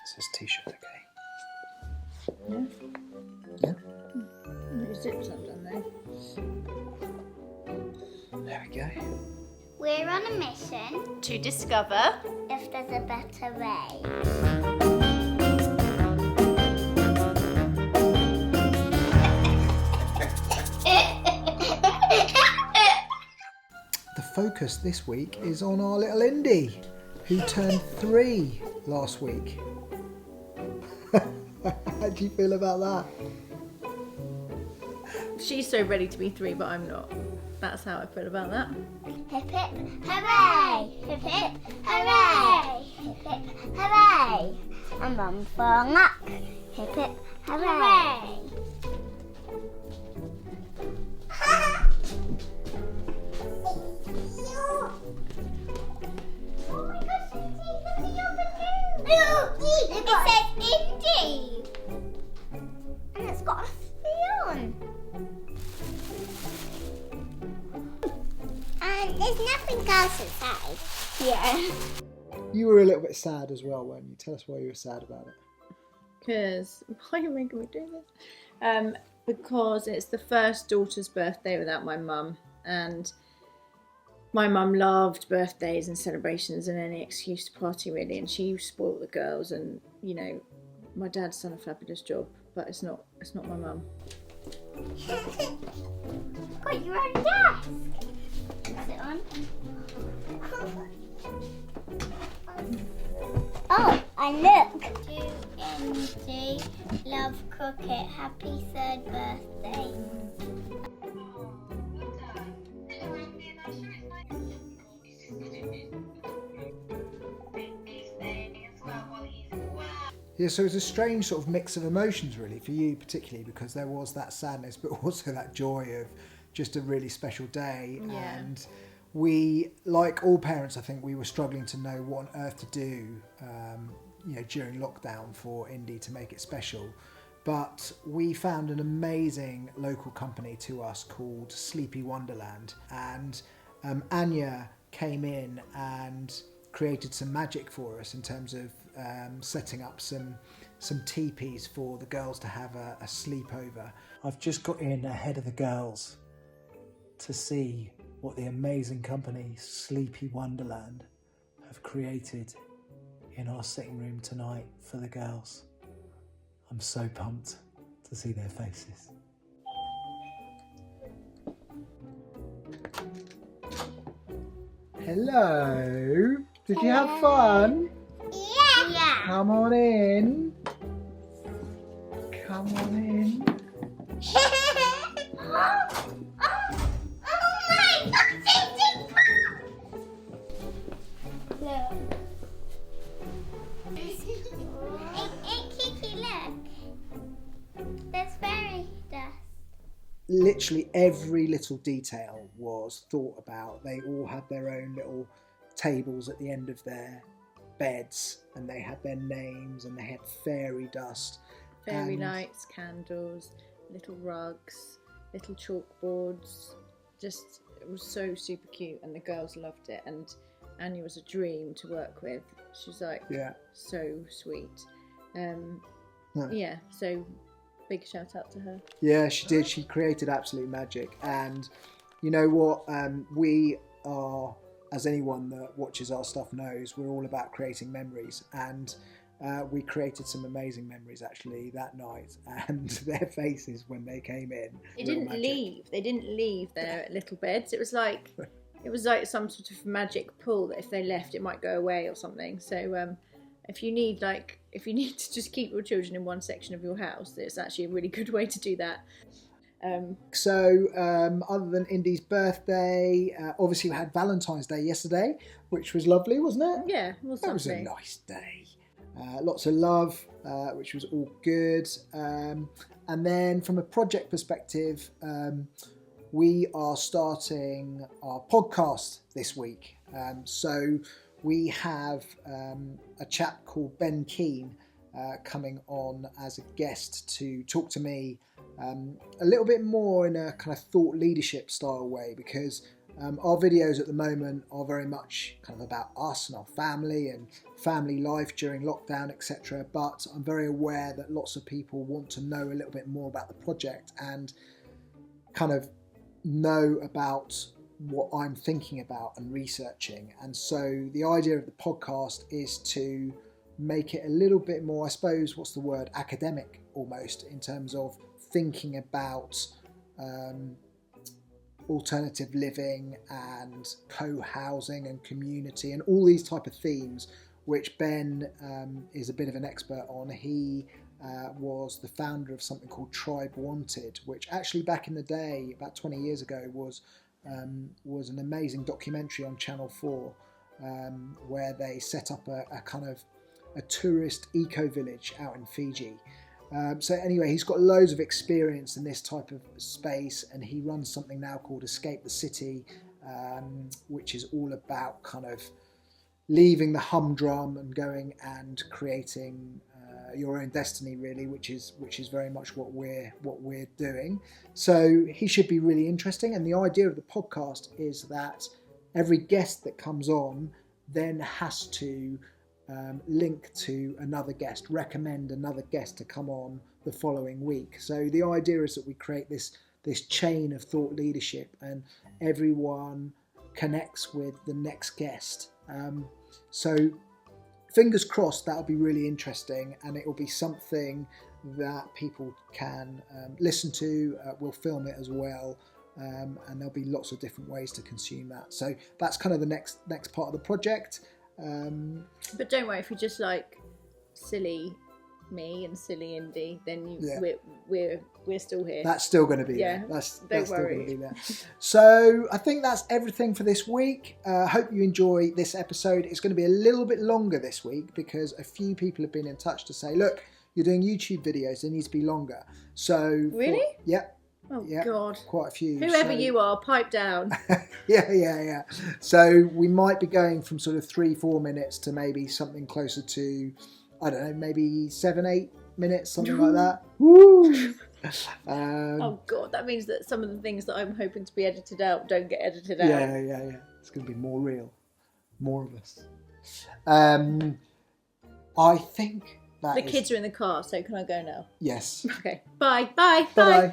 Is this t-shirt okay? Yeah. Yeah. The zips undone there. There we go. We're on a mission To discover if there's a better way. The focus this week is on our little Indy, who turned 3 last week. How do you feel about that? she's so ready to be 3, but I'm not. That's how I feel about that. Hip hip hooray! Hip hip hooray! Hip hip hooray! I'm on for luck. Hip hip hooray! Oh my gosh, it says Indy! And it's got a 3 on. And there's nothing else inside. Yeah. You were a little bit sad as well, weren't you? Tell us why you were sad about it. Because, why are you making me do this? Because it's the first daughter's birthday without my mum. And my mum loved birthdays and celebrations and any excuse to party, really. And she spoilt the girls. And, you know, my dad's done a fabulous job. But it's not my mum. Got your own desk. Is it on? Oh, and look. To Indy, love cricket, happy 3rd birthday. Yeah, so it's a strange sort of mix of emotions really for you particularly, because there was that sadness but also that joy of just a really special day. Yeah. And we, like all parents, I think we were struggling to know what on earth to do during lockdown for Indy to make it special. But we found an amazing local company to us called Sleepy Wonderland, and Anya came in and created some magic for us in terms of setting up some teepees for the girls to have a sleepover. I've just got in ahead of the girls to see what the amazing company Sleepy Wonderland have created in our sitting room tonight for the girls. I'm so pumped to see their faces. Hello, did you have fun? Yeah. Come on in. Come on in. Literally every little detail was thought about. They all had their own little tables at the end of their beds, and they had their names, and they had fairy dust. Fairy lights, candles, little rugs, little chalkboards. Just, it was so super cute, and the girls loved it. And Anya was a dream to work with. She's like, so sweet. Yeah, so big shout out to her. Yeah, she did. She created absolute magic. And you know what? We are, as anyone that watches our stuff knows, we're all about creating memories. And we created some amazing memories actually that night. And their faces when they came in. They didn't leave. They didn't leave their little beds. It was like some sort of magic pull that if they left, it might go away or something. So if you need to just keep your children in one section of your house, it's actually a really good way to do that. So other than Indy's birthday, obviously we had Valentine's Day yesterday, which was lovely, wasn't it? Yeah, it was That was a lovely. nice day. Lots of love, which was all good. And then from a project perspective, we are starting our podcast this week. So we have a chap called Ben Keane coming on as a guest to talk to me a little bit more in a kind of thought leadership style way, because Our videos at the moment are very much kind of about us and our family and family life during lockdown, etc. But I'm very aware that lots of people want to know a little bit more about the project and kind of know about what I'm thinking about and researching. And so the idea of the podcast is to make it a little bit more, I suppose, what's the word, academic almost, in terms of thinking about alternative living and co-housing and community and all these type of themes, which Ben is a bit of an expert on. He was the founder of something called Tribe Wanted, which actually back in the day, about 20 years ago, was an amazing documentary on Channel 4 where they set up a kind of a tourist eco-village out in Fiji. So anyway, he's got loads of experience in this type of space, and he runs something now called Escape the City, which is all about kind of leaving the humdrum and going and creating your own destiny, really, which is very much what we're doing. So he should be really interesting. And the idea of the podcast is that every guest that comes on then has to link to another guest, recommend another guest to come on the following week. So the idea is that we create this chain of thought leadership, and everyone connects with the next guest. So fingers crossed, that'll be really interesting, and it will be something that people can listen to. We'll film it as well, and there'll be lots of different ways to consume that. So that's kind of the next part of the project. But don't worry, if you just like silly me and silly Indy, then we're still here. That's still going to be there. That's Don't still worry. going to be there. So I think that's everything for this week. Hope you enjoy this episode. It's going to be a little bit longer this week because a few people have been in touch to say, look, you're doing YouTube videos, they need to be longer. So really? Oh yeah, God. Quite a few. Whoever you are, pipe down. Yeah. So we might be going from sort of 3-4 minutes to maybe something closer to, I don't know, maybe 7-8 minutes, something like that. Woo! Oh God, that means that some of the things that I'm hoping to be edited out don't get edited out. Yeah. It's going to be more real, more of us. I think that the kids are in the car, so can I go now? Yes. Okay. Bye. Bye.